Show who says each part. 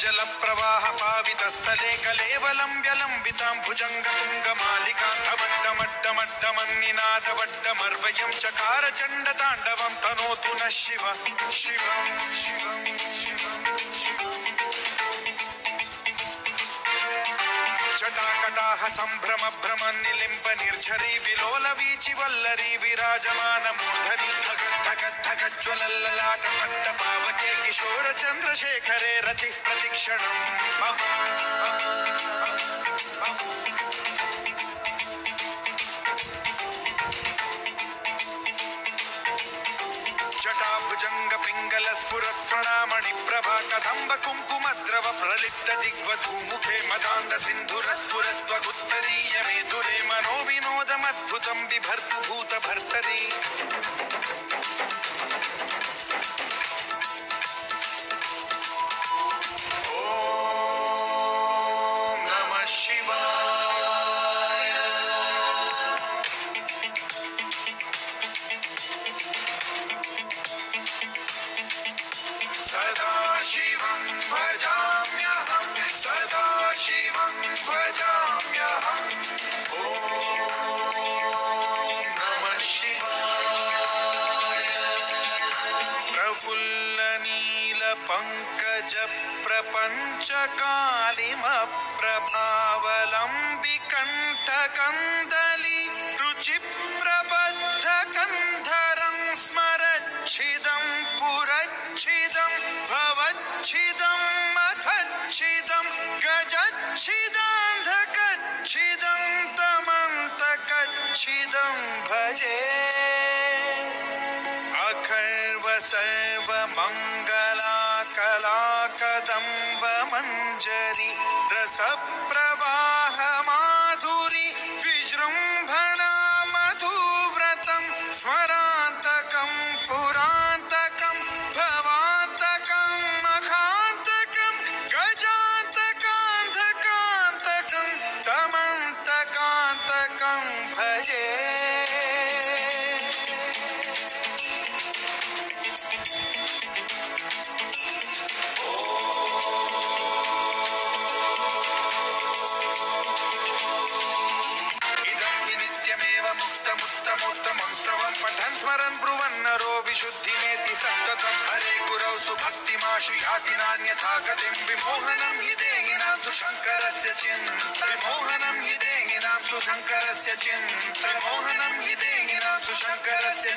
Speaker 1: जल प्रवाह पावितस्थले कलेवलं व्यलम्बितां भुजङ्गतुङ्गमालिकां डमड्डमड्डमड्डमन्निनादवड्डमर्वयं चकार चण्डताण्डवं तनोतु नः शिव शिवं शिवं शिवं जटाकटाह सम्भ्रम भ्रमन्निलिम्ब निर्झरी विलोल वीचि वल्लरी विराजमान मूर्धनि धगद्धगज्ज्वलल्ललाट पट्ट पावके किशोर चन्द्रशेखरे रति प्रतिक्षणम् जटाभुजंग पिंगल स्फुरत् प्रणामणि प्रभा कदम्ब कुंकुमद्रव प्रलिप्त दिग्वधूमुखे मदान्त सिन्धुर स्फुरद्वगुत्तरीय मेधुरे मनो विनोदमद्भुतं बिभर्तु भूत भर्तरी ओम नमः शिवाय सदा शिवं भजाम्यहं सदा शिवं भजाम्यहम् ओम नमः शिवाय प्रफुल्ल नील पंकज प्रपंच कालिम प्रभावलंबि कंठ कंदली रुचि प्रबद्ध कंधरं स्मरच्छिदं पुरच्छिदं भवच्छिदं मखच्छिदं गजच्छिदान्धकच्छिदं तमन्तकच्छिदं भजे अखर्व सर्व मंगला कला कदम्ब मंजरी रस प्रवाह माधुरी विजृंभणा मधुव्रतं स्मरान्तकं पुरान्तकं भवान्तकं मखान्तकं गजान्तकान्धकान्तकं तमन्तकान्तकं भजे स्मरन् ब्रुवन्नरो विशुद्धिमेति सन्ततं हरे गुरौ सुभक्तिमाशु याति नान्यथा गतिं विमोहनं हि देहिनां सुशङ्करस्य विमोहनं हि देहिनां सुशङ्करस्य विमोहनं हि देहिनां सुशङ्करस्य